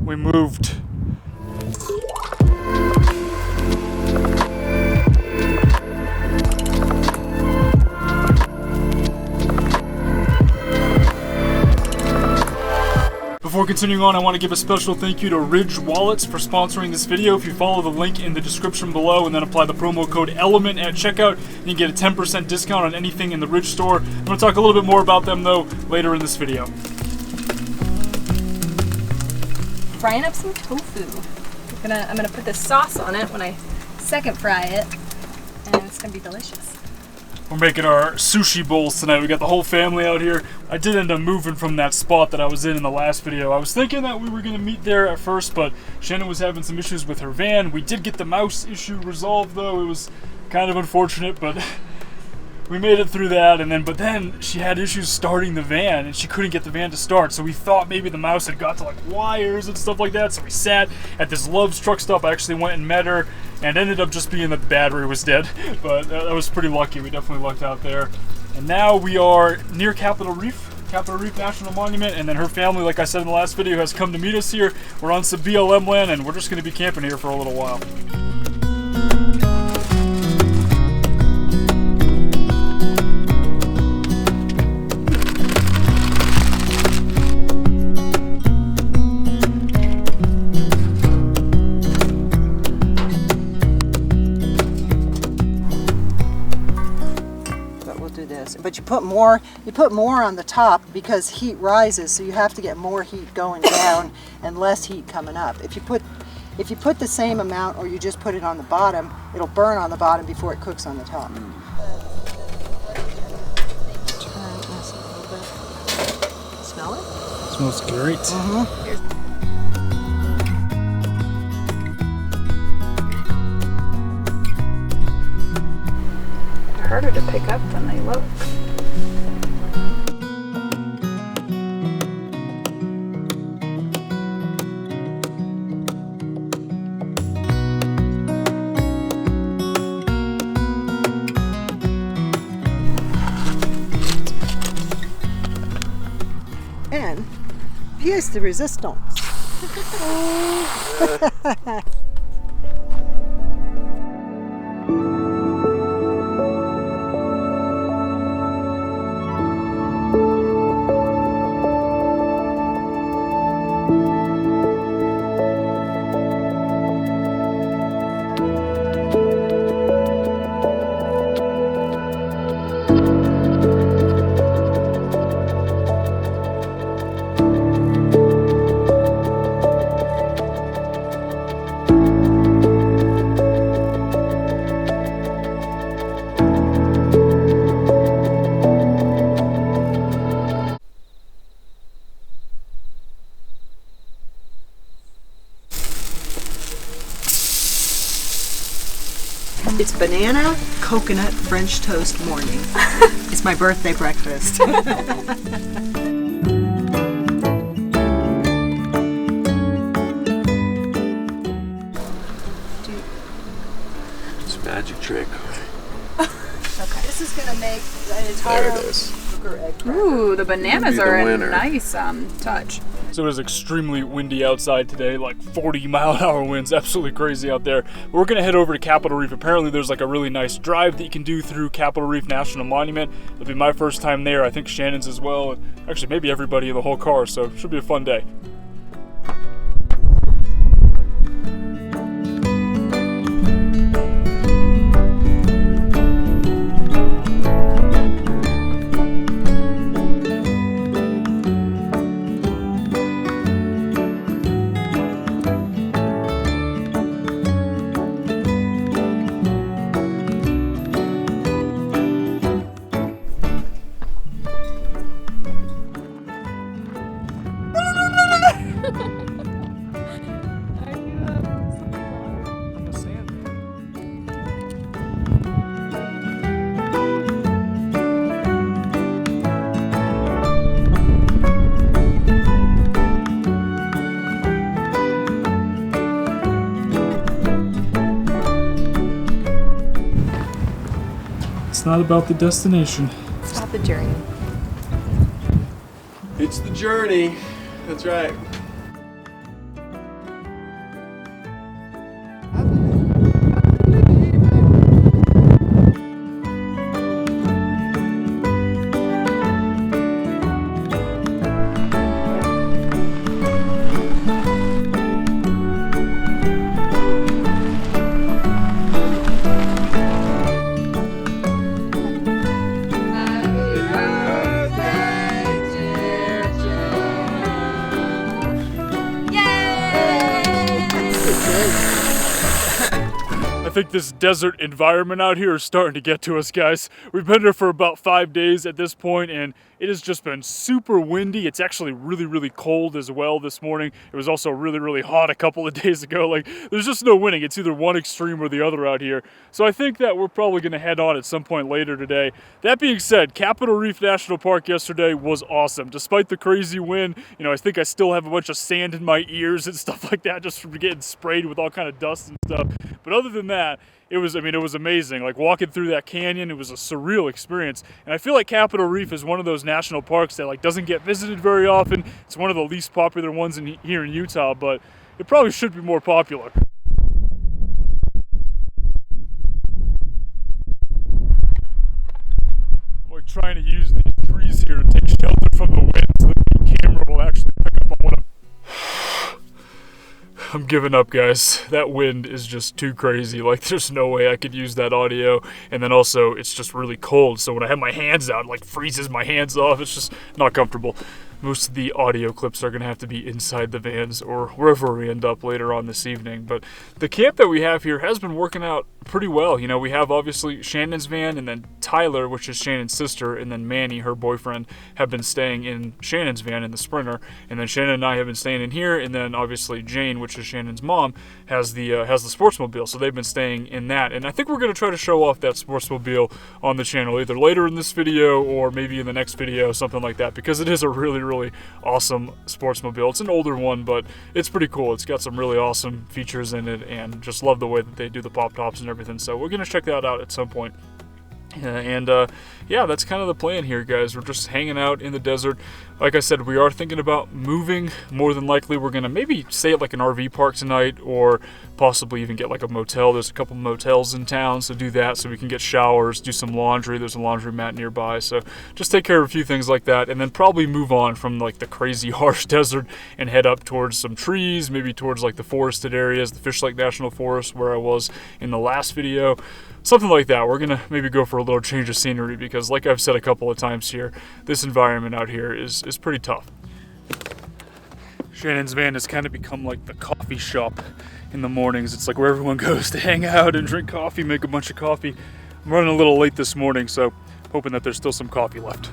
we moved. Before continuing on, I want to give a special thank you to Ridge Wallets for sponsoring this video. If you follow the link in the description below and then apply the promo code ELEMENT at checkout, you can get a 10% discount on anything in the Ridge store. I'm going to talk a little bit more about them though later in this video. Frying up some tofu. I'm gonna put this sauce on it when I second fry it, and it's gonna be delicious. We're making our sushi bowls tonight. We got the whole family out here. I did end up moving from that spot that I was in the last video. I was thinking that we were going to meet there at first, but Shannon was having some issues with her van. We did get the mouse issue resolved, though. It was kind of unfortunate, but we made it through that. But then she had issues starting the van, and she couldn't get the van to start. So we thought maybe the mouse had got to like wires and stuff like that. So we sat at this Love's truck stop. I actually went and met her, and ended up just being that the battery was dead. But that was pretty lucky. We definitely lucked out there. And now we are near Capitol Reef National Monument, and then her family, like I said in the last video, has come to meet us here. We're on some BLM land, and we're just going to be camping here for a little while. But you put more on the top because heat rises, so you have to get more heat going down and less heat coming up. If you put the same amount, or you just put it on the bottom, it'll burn on the bottom before it cooks on the top. Turn this a little bit. Smell it? It smells great. Harder to pick up than they look. And pièce de résistance. It's banana, coconut, French toast morning. It's my birthday breakfast. It's a magic trick. Okay. This is going to make an entire sugar egg cracker. Ooh, the bananas are a winner. nice touch. So it is extremely windy outside today, like 40-mile-an-hour winds, absolutely crazy out there. We're going to head over to Capitol Reef. Apparently there's like a really nice drive that you can do through Capitol Reef National Monument. It'll be my first time there, I think Shannon's as well, and actually maybe everybody in the whole car, so it should be a fun day. It's not about the destination. It's not the journey. It's the journey. That's right. think this desert environment out here is starting to get to us, guys. We've been here for about 5 days at this point, and it has just been super windy. It's actually really, really cold as well this morning. It was also really, really hot a couple of days ago. Like, there's just no winning. It's either one extreme or the other out here. So I think that we're probably going to head on at some point later today. That being said, Capitol Reef National Park yesterday was awesome. Despite the crazy wind, you know, I think I still have a bunch of sand in my ears and stuff like that just from getting sprayed with all kind of dust and stuff. But other than that, it was amazing. Like, walking through that canyon, it was a surreal experience. And I feel like Capitol Reef is one of those national parks that, like, doesn't get visited very often. It's one of the least popular ones here in Utah, but it probably should be more popular. I'm like trying to use these trees here to take shelter from the wind so that the camera will actually pick up on what I'm giving up, guys. That wind is just too crazy. Like, there's no way I could use that audio. And then also, it's just really cold. So when I have my hands out, it like freezes my hands off. It's just not comfortable. Most of the audio clips are going to have to be inside the vans or wherever we end up later on this evening. But the camp that we have here has been working out pretty well. You know, we have obviously Shannon's van, and then Tyler, which is Shannon's sister, and then Manny, her boyfriend, have been staying in Shannon's van in the Sprinter. And then Shannon and I have been staying in here, and then obviously Jane, which is Shannon's mom, has the Sportsmobile. So they've been staying in that. And I think we're going to try to show off that Sportsmobile on the channel either later in this video or maybe in the next video, something like that, because it is a really awesome Sportsmobile. It's an older one, but it's pretty cool. It's got some really awesome features in it, and just love the way that they do the pop tops and everything. So we're gonna check that out at some point. Yeah, that's kind of the plan here, guys. We're just hanging out in the desert. Like I said, we are thinking about moving. More than likely, we're gonna maybe stay at like an RV park tonight, or possibly even get like a motel. There's a couple motels in town, so do that so we can get showers, do some laundry. There's a laundromat nearby, so just take care of a few things like that, and then probably move on from like the crazy harsh desert and head up towards some trees, maybe towards like the forested areas, the Fish Lake National Forest where I was in the last video. Something like that. We're gonna maybe go for a little change of scenery because, like I've said a couple of times here, this environment out here is pretty tough. Shannon's van has kind of become like the coffee shop in the mornings. It's like where everyone goes to hang out and drink coffee, make a bunch of coffee. I'm running a little late this morning, so hoping that there's still some coffee left.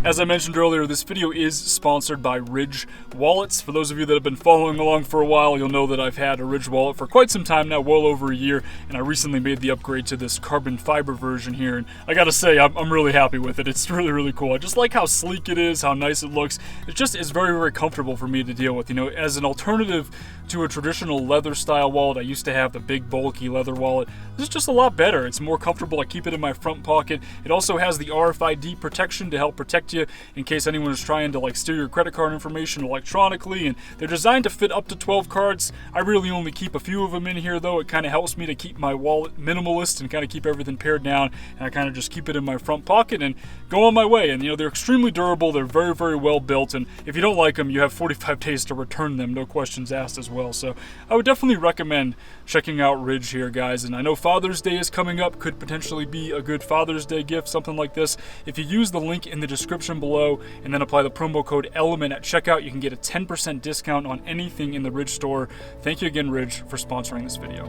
As I mentioned earlier, this video is sponsored by Ridge Wallets. For those of you that have been following along for a while, you'll know that I've had a Ridge wallet for quite some time now, well over a year, and I recently made the upgrade to this carbon fiber version here, and I gotta say, I'm really happy with it. It's really cool. I just like how sleek it is, how nice it looks. It's very comfortable for me to deal with. You know, as an alternative to a traditional leather style wallet, I used to have the big bulky leather wallet. This is just a lot better. It's more comfortable. I keep it in my front pocket. It also has the RFID protection to help protect you in case anyone is trying to like steal your credit card information electronically, and they're designed to fit up to 12 cards. I really only keep a few of them in here though. It kind of helps me to keep my wallet minimalist and kind of keep everything pared down, and I kind of just keep it in my front pocket and go on my way. And you know, they're extremely durable. They're very well built, and if you don't like them, you have 45 days to return them, no questions asked as well. So I would definitely recommend checking out Ridge here, guys. And I know Father's Day is coming up, could potentially be a good Father's Day gift, something like this. If you use the link in the description below and then apply the promo code ELEMENT at checkout, you can get a 10% discount on anything in the Ridge store. Thank you again, Ridge, for sponsoring this video.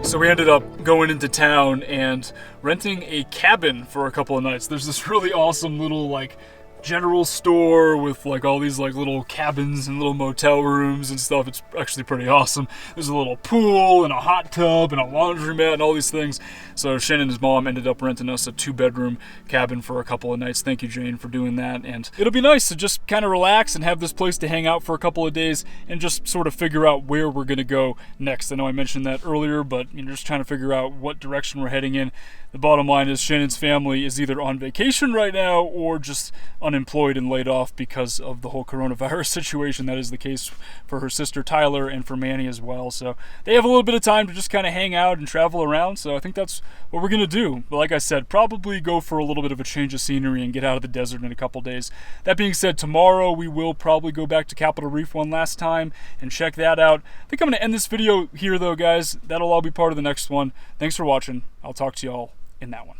So we ended up going into town and renting a cabin for a couple of nights. There's this really awesome little like general store with like all these like little cabins and little motel rooms and stuff. It's actually pretty awesome. There's a little pool and a hot tub and a laundromat and all these things. So Shannon and his mom ended up renting us a 2-bedroom cabin for a couple of nights. Thank you, Jane, for doing that. And it'll be nice to just kind of relax and have this place to hang out for a couple of days and just sort of figure out where we're going to go next. I know I mentioned that earlier, but just trying to figure out what direction we're heading in. The bottom line is Shannon's family is either on vacation right now or just unemployed and laid off because of the whole coronavirus situation. That is the case for her sister Tyler and for Manny as well. So they have a little bit of time to just kind of hang out and travel around. So I think that's what we're going to do. But like I said, probably go for a little bit of a change of scenery and get out of the desert in a couple days. That being said, tomorrow we will probably go back to Capitol Reef one last time and check that out. I think I'm going to end this video here though, guys. That'll all be part of the next one. Thanks for watching. I'll talk to y'all in that one.